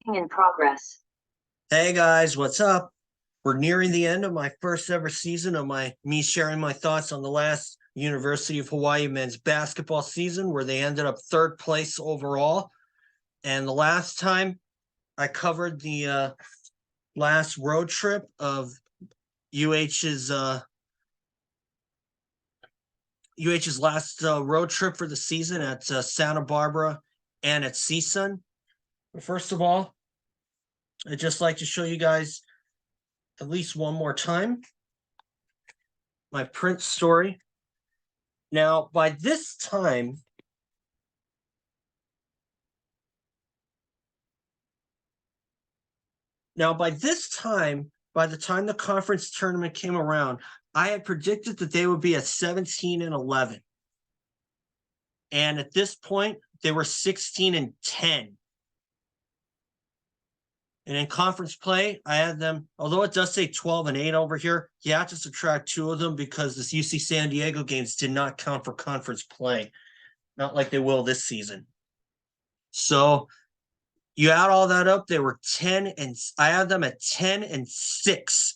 Recording in progress. Hey guys, what's up? We're nearing the end of my first ever season of me sharing my thoughts on the last University of Hawaii men's basketball season, where they ended up third place overall. And the last time I covered the last road trip of UH's last road trip for the season at Santa Barbara and at CSUN. But first of all, I'd just like to show you guys at least one more time my print story. Now, by this time, by the time the conference tournament came around, I had predicted that they would be at 17-11. And at this point, they were 16-10. And in conference play, I had them, although it does say 12-8 over here, you have to subtract two of them because this UC San Diego games did not count for conference play. Not like they will this season. So you add all that up, they were 10, and I had them at 10-6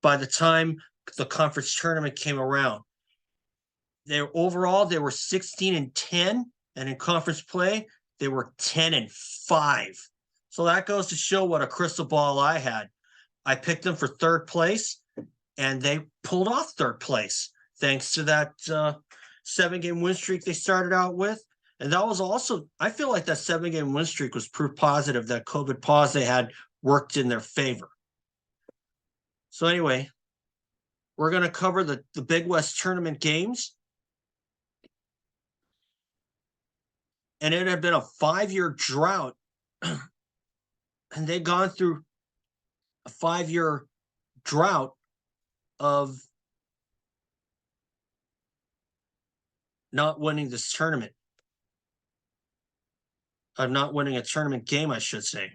by the time the conference tournament came around. Overall, they were 16-10, and in conference play, they were 10-5. So that goes to show what a crystal ball I had. I picked them for third place, and they pulled off third place thanks to that 7-game win streak they started out with. And that was also, I feel like that 7-game win streak was proof positive that COVID pause they had worked in their favor. So anyway, we're going to cover the Big West tournament games. And it had been a 5-year drought. And they'd gone through a 5-year drought of not winning this tournament. Of not winning a tournament game, I should say.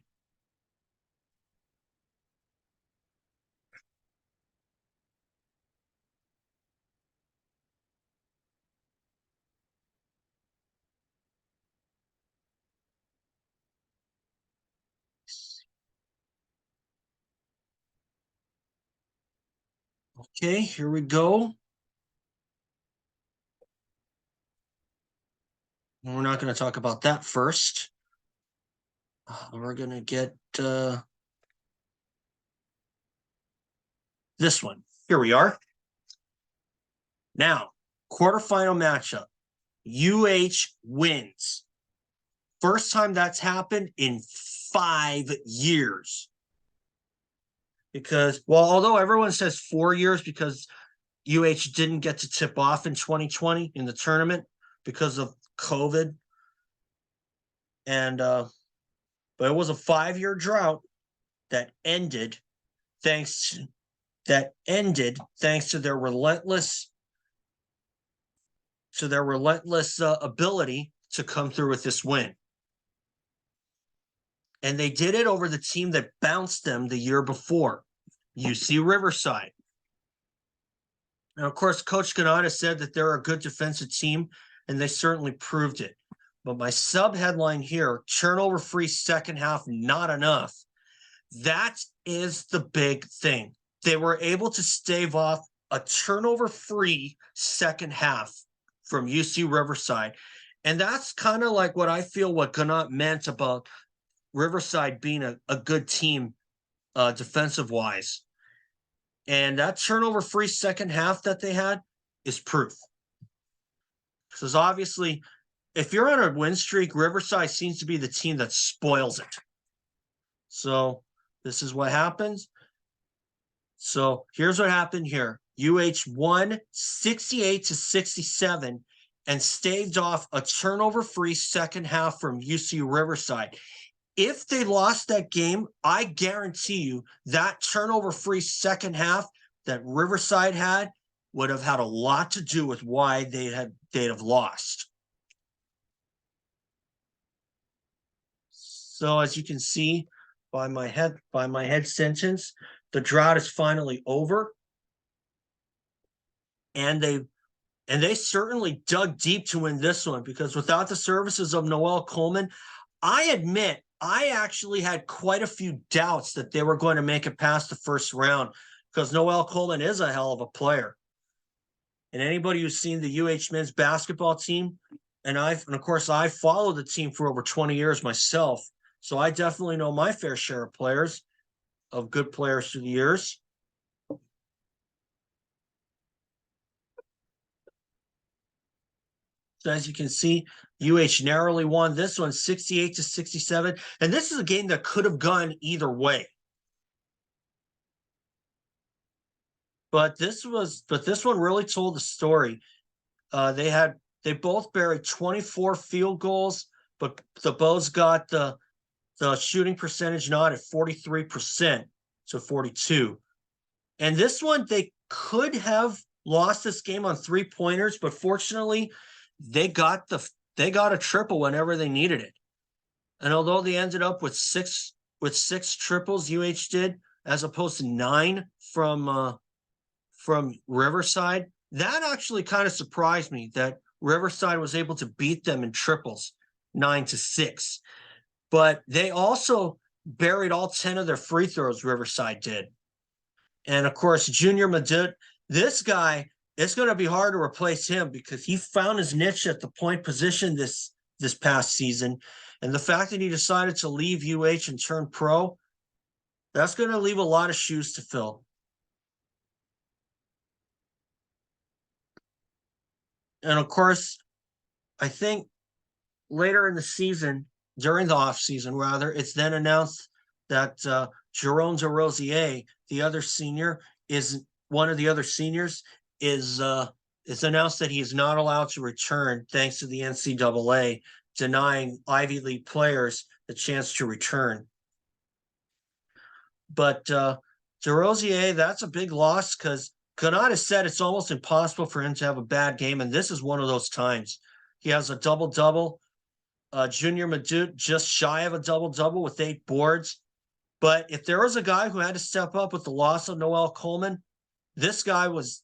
Okay, here we go. We're not going to talk about that first. We're going to get this one. Here we are. Now, quarterfinal matchup. UH wins. First time that's happened in 5 years. Because, well, although everyone says 4 years because UH didn't get to tip off in 2020 in the tournament because of COVID. And but it was a 5-year drought that ended thanks to their relentless ability to come through with this win. And they did it over the team that bounced them the year before, UC Riverside. And of course, Coach Ganada said that they're a good defensive team, and they certainly proved it. But my sub-headline here, turnover-free second half, not enough. That is the big thing. They were able to stave off a turnover-free second half from UC Riverside. And that's kind of like what I feel what Ganat meant about Riverside being a good team defensive-wise. And that turnover-free second half that they had is proof. Because obviously, if you're on a win streak, Riverside seems to be the team that spoils it. So this is what happens. So here's what happened here. UH won 68-67 and staved off a turnover-free second half from UC Riverside. If they lost that game, I guarantee you that turnover-free second half that Riverside had would have had a lot to do with why they'd have lost. So as you can see by my head sentence, the drought is finally over. And they certainly dug deep to win this one, because without the services of Noel Coleman, I admit I actually had quite a few doubts that they were going to make it past the first round because Noel Coleman is a hell of a player. And anybody who's seen the UH men's basketball team, and of course I followed the team for over 20 years myself, so I definitely know my fair share of players, of good players through the years. So as you can see, UH narrowly won this one 68-67. And this is a game that could have gone either way. But this one really told the story. They both buried 24 field goals, but the Bows got the shooting percentage not at 43% to 42. And this one, they could have lost this game on 3-pointers, but fortunately, they got a triple whenever they needed it. And although they ended up with six triples, UH did, as opposed to 9 from Riverside, that actually kind of surprised me that Riverside was able to beat them in triples 9-6. But they also buried all 10 of their free throws, Riverside did. And of course, Junior Madut, this guy, it's going to be hard to replace him because he found his niche at the point position this past season. And the fact that he decided to leave UH and turn pro, that's going to leave a lot of shoes to fill. And of course, I think later in the season, during the off season rather, it's then announced that Jerome DeRosier, the other senior, is one of the other seniors, is announced that he is not allowed to return thanks to the NCAA denying Ivy League players the chance to return. But DeRosier, that's a big loss because Kanat has said it's almost impossible for him to have a bad game, and this is one of those times. He has a double-double. Junior Madut just shy of a double-double with 8 boards. But if there was a guy who had to step up with the loss of Noel Coleman, this guy was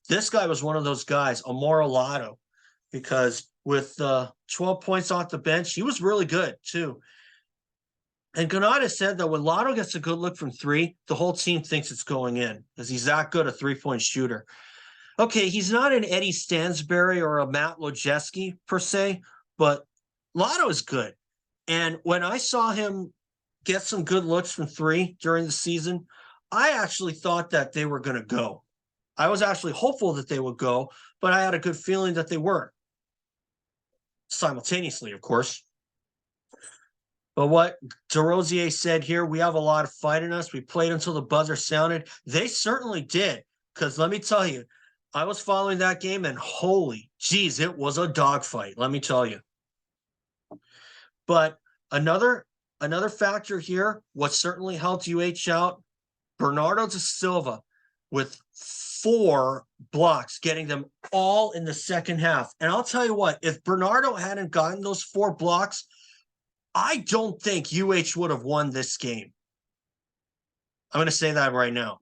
one of those guys, Amor Olato, because with 12 points off the bench, he was really good too. And Granada said that when Lotto gets a good look from 3, the whole team thinks it's going in because he's that good a 3-point shooter. Okay, he's not an Eddie Stansberry or a Matt Lojeski per se, but Lotto is good. And when I saw him get some good looks from 3 during the season, I actually thought that they were going to go. I was actually hopeful that they would go, but I had a good feeling that they weren't. Simultaneously, of course. But what DeRosier said here, we have a lot of fight in us. We played until the buzzer sounded. They certainly did, because let me tell you, I was following that game, and holy geez, it was a dogfight, let me tell you. But another factor here, what certainly helped UH out, Bernardo to Silva with 4 blocks, getting them all in the second half. And I'll tell you what, if Bernardo hadn't gotten those 4 blocks, I don't think UH would have won this game. I'm going to say that right now.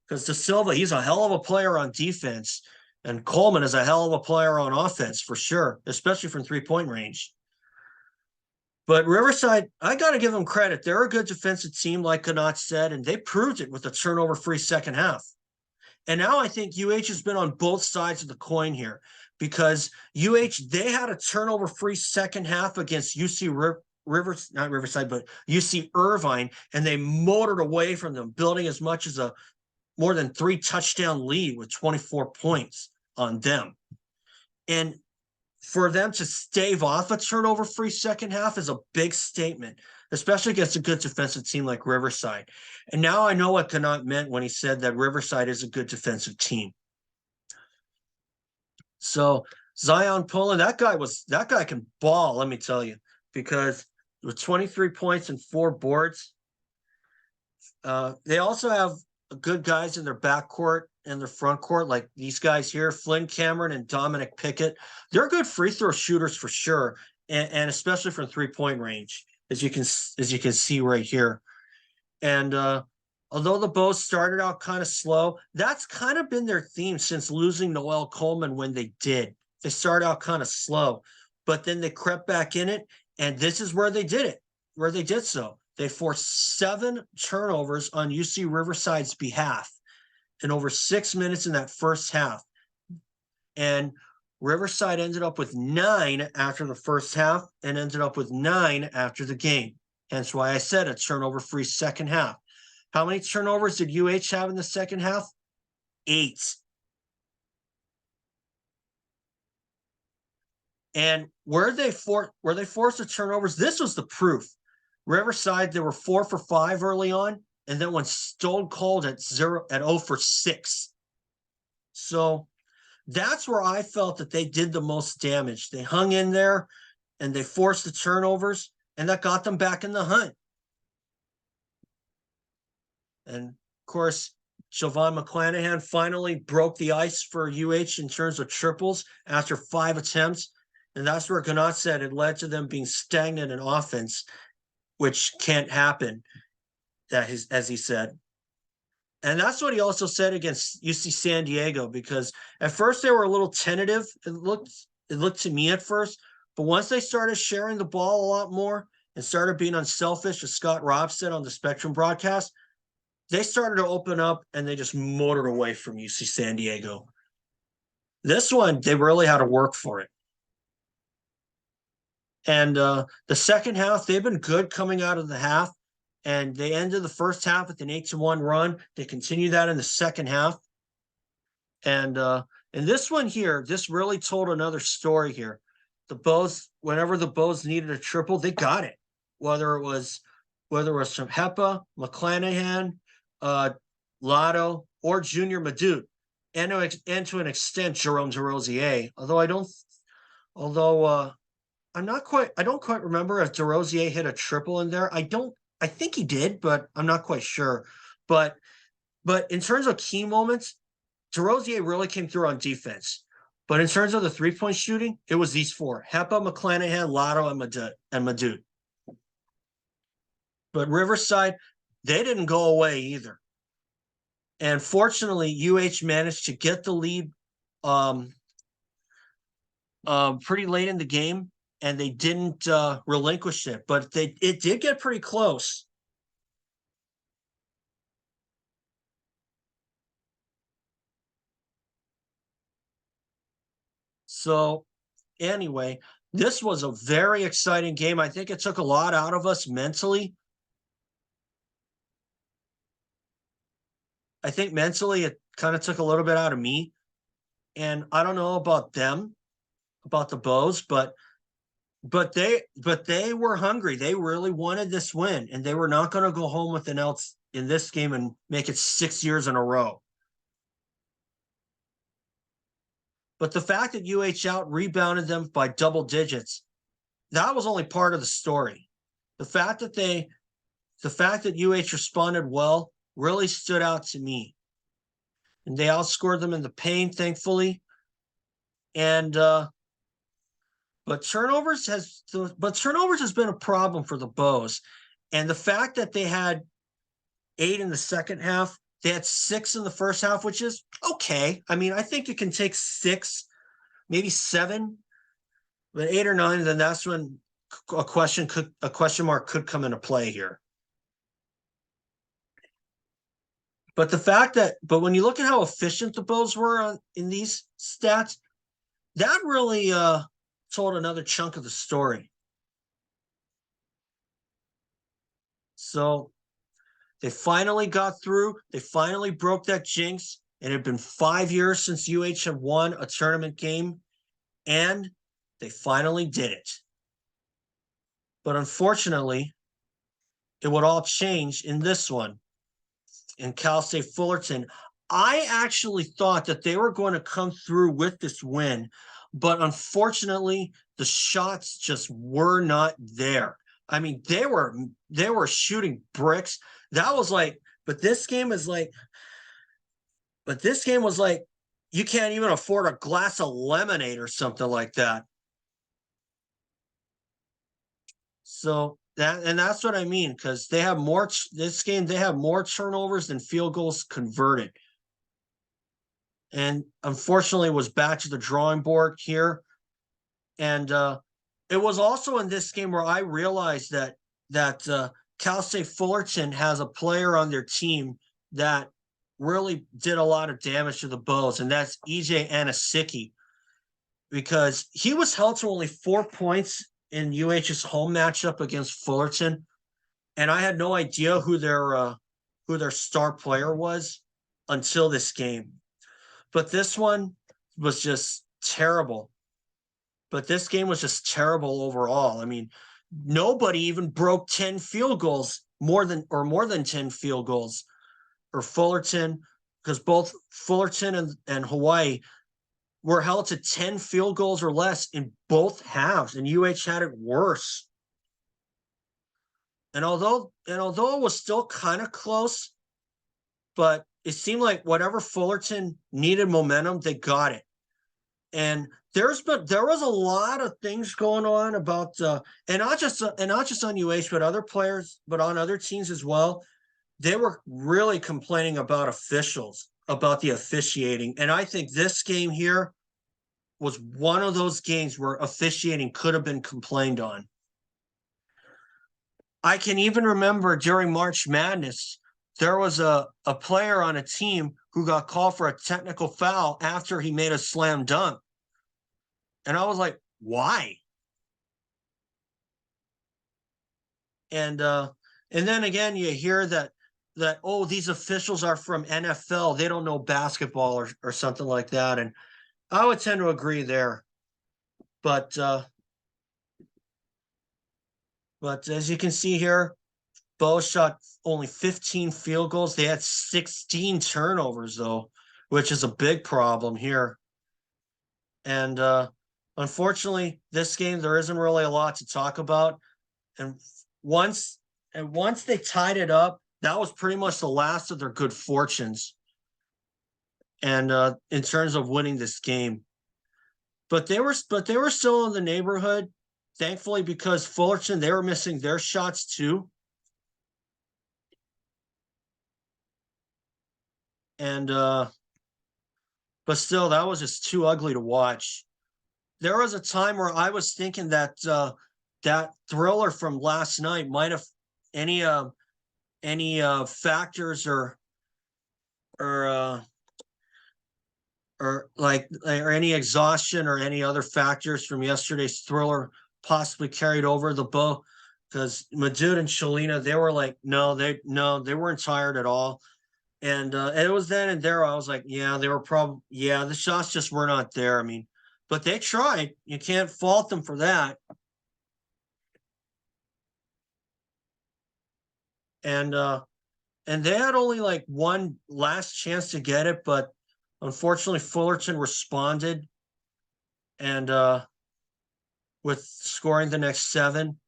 Because De Silva, he's a hell of a player on defense. And Coleman is a hell of a player on offense, for sure, especially from 3-point range. But Riverside, I got to give them credit. They're a good defensive team, like Kanat said, and they proved it with a turnover-free second half. And now I think UH has been on both sides of the coin here because they had a turnover-free second half against UC not Riverside, but UC Irvine, and they motored away from them, building as much as a more than 3 touchdown lead with 24 points on them. And for them to stave off a turnover-free second half is a big statement, especially against a good defensive team like Riverside. And now I know what Kanat meant when he said that Riverside is a good defensive team. So Zion Pullen, that guy can ball, let me tell you, because with 23 points and 4 boards, they also have good guys in their backcourt and their front court, like these guys here, Flynn Cameron and Dominic Pickett. They're good free throw shooters for sure, and especially from 3-point range, as you can see right here. And although the Bows started out kind of slow, that's kind of been their theme since losing Noel Coleman when they did. They started out kind of slow, but then they crept back in it, and this is where they did it, where they did so. They forced 7 turnovers on UC Riverside's behalf in over 6 minutes in that first half. And Riverside ended up with 9 after the first half and ended up with 9 after the game. Hence why I said a turnover-free second half. How many turnovers did UH have in the second half? 8. And where they forced the turnovers, this was the proof. Riverside, they were 4 for 5 early on, and then went stone cold at 0 for 6. So that's where I felt that they did the most damage. They hung in there and they forced the turnovers, and that got them back in the hunt. And of course, Siobhan McClanahan finally broke the ice for UH in terms of triples after 5 attempts. And that's where Ganot said it led to them being stagnant in offense, which can't happen, as he said. And that's what he also said against UC San Diego, because at first they were a little tentative. It looked to me at first, but once they started sharing the ball a lot more and started being unselfish, as Scott Robb said on the Spectrum broadcast, they started to open up and they just motored away from UC San Diego. This one, they really had to work for it. And the second half, they've been good coming out of the half. And they ended the first half with an 8-1 run. They continue that in the second half. And in this one here, this really told another story here. The Bows, whenever the Bows needed a triple, they got it. Whether it was from Hepa, McClanahan, Lotto, or Junior Madut, and to an extent Jerome DeRosier. I don't quite remember if DeRosier hit a triple in there. I think he did, but I'm not quite sure. But in terms of key moments, DeRosier really came through on defense. But in terms of the three-point shooting, it was these 4: Hepa, McClanahan, Lotto, and Madut. But Riverside, they didn't go away either. And fortunately, UH managed to get the lead pretty late in the game, and they didn't relinquish it, but it did get pretty close. So anyway, this was a very exciting game. I think it took a lot out of us mentally. I think mentally it kind of took a little bit out of me. And I don't know about them, about the Bows, but they were hungry. They really wanted this win, and they were not going to go home with an else in this game and make it 6 years in a row. But the fact that UH out rebounded them by double digits, that was only part of the story. The fact that UH responded well really stood out to me. And they outscored them in the paint, thankfully. And but turnovers has been a problem for the Bows. And the fact that they had 8 in the second half, they had 6 in the first half, which is okay. I mean, I think it can take 6, maybe 7, but 8 or 9, then that's when a question mark could come into play here. But when you look at how efficient the Bows were in these stats, that really told another chunk of the story. So they finally got through. They finally broke that jinx. It had been 5 years since UH had won a tournament game, and they finally did it. But unfortunately, it would all change in this one, in Cal State Fullerton. I actually thought that they were going to come through with this win, but unfortunately, the shots just were not there. I mean, they were shooting bricks. That was like, but this game was like, you can't even afford a glass of lemonade or something like that. So that's what I mean, because they have more turnovers than field goals converted. And unfortunately was back to the drawing board here. And it was also in this game where I realized that Cal State Fullerton has a player on their team that really did a lot of damage to the Bows, and that's EJ Anasicki, because he was held to only 4 points in UH's home matchup against Fullerton, and I had no idea who their star player was until this game. But this one was just terrible. But this game was just terrible overall. I mean, nobody even broke 10 field goals, more than 10 field goals, or Fullerton, because both Fullerton and Hawaii were held to 10 field goals or less in both halves, and UH had it worse. And although it was still kind of close, but it seemed like whatever Fullerton needed momentum, they got it. And there was a lot of things going on about and not just on UH, but other players, but on other teams as well. They were really complaining about officials, about the officiating. And I think this game here was one of those games where officiating could have been complained on. I can even remember during March Madness, there was a player on a team who got called for a technical foul after he made a slam dunk. And I was like, why? And then again, you hear that oh, these officials are from NFL, they don't know basketball or something like that. And I would tend to agree there. But as you can see here, Bo shot only 15 field goals. They had 16 turnovers, though, which is a big problem here. And unfortunately, this game, there isn't really a lot to talk about. And once they tied it up, that was pretty much the last of their good fortunes. And in terms of winning this game, but they were still in the neighborhood, thankfully, because Fullerton, they were missing their shots too. And but still, that was just too ugly to watch. There was a time where I was thinking that that thriller from last night might have any factors or any exhaustion or any other factors from yesterday's thriller possibly carried over the Bow, because Madud and Shalina, they were like, no, they weren't tired at all. And it was then and there, I was like, yeah, they were probably, yeah, the shots just were not there. I mean, but they tried. You can't fault them for that. And they had only like one last chance to get it, but unfortunately Fullerton responded and with scoring the next 7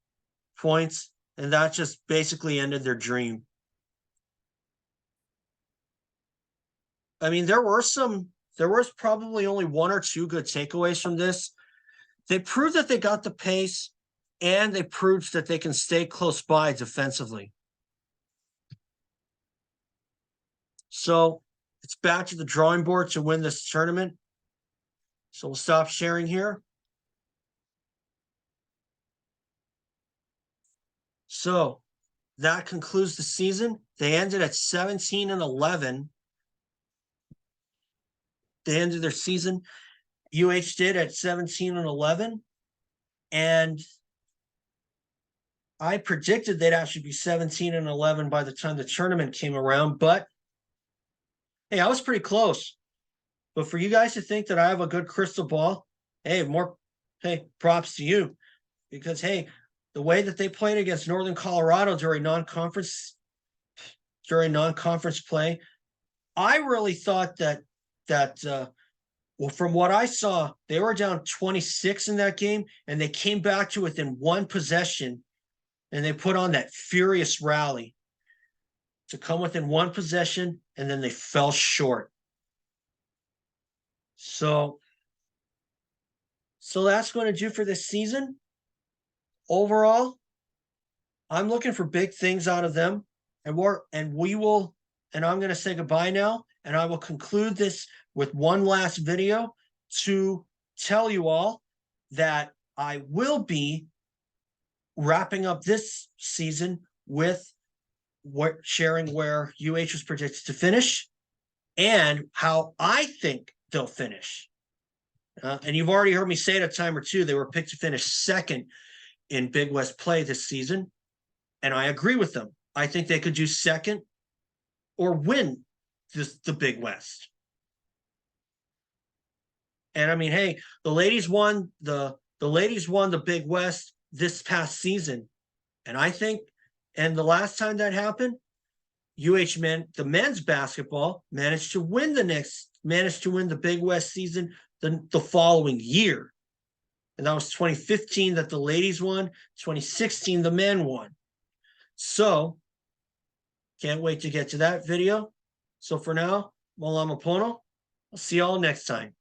points, and that just basically ended their dream. I mean, there was probably only 1 or 2 good takeaways from this. They proved that they got the pace, and they proved that they can stay close by defensively. So it's back to the drawing board to win this tournament. So we'll stop sharing here. So that concludes the season. They ended at 17-11. They ended their season. UH did at 17-11. And I predicted they'd actually be 17-11 by the time the tournament came around. But hey, I was pretty close. But for you guys to think that I have a good crystal ball, hey, props to you. Because, hey, the way that they played against Northern Colorado during non-conference play, I really thought that well, from what I saw, they were down 26 in that game, and they came back to within 1 possession, and they put on that furious rally to come within 1 possession, and then they fell short. So that's going to do for this season. Overall, I'm looking for big things out of them, and I'm going to say goodbye now, and I will conclude this with one last video to tell you all that I will be wrapping up this season with sharing where UH was predicted to finish and how I think they'll finish. And you've already heard me say it a time or two. They were picked to finish second in Big West play this season. And I agree with them. I think they could do second or win the Big West. And I mean, hey, the ladies won the Big West this past season. And I think, and the last time that happened, the men's basketball managed to win the Big West season the following year. And that was 2015 that the ladies won, 2016 the men won. So, can't wait to get to that video. So for now, Malama Pono. I'll see y'all next time.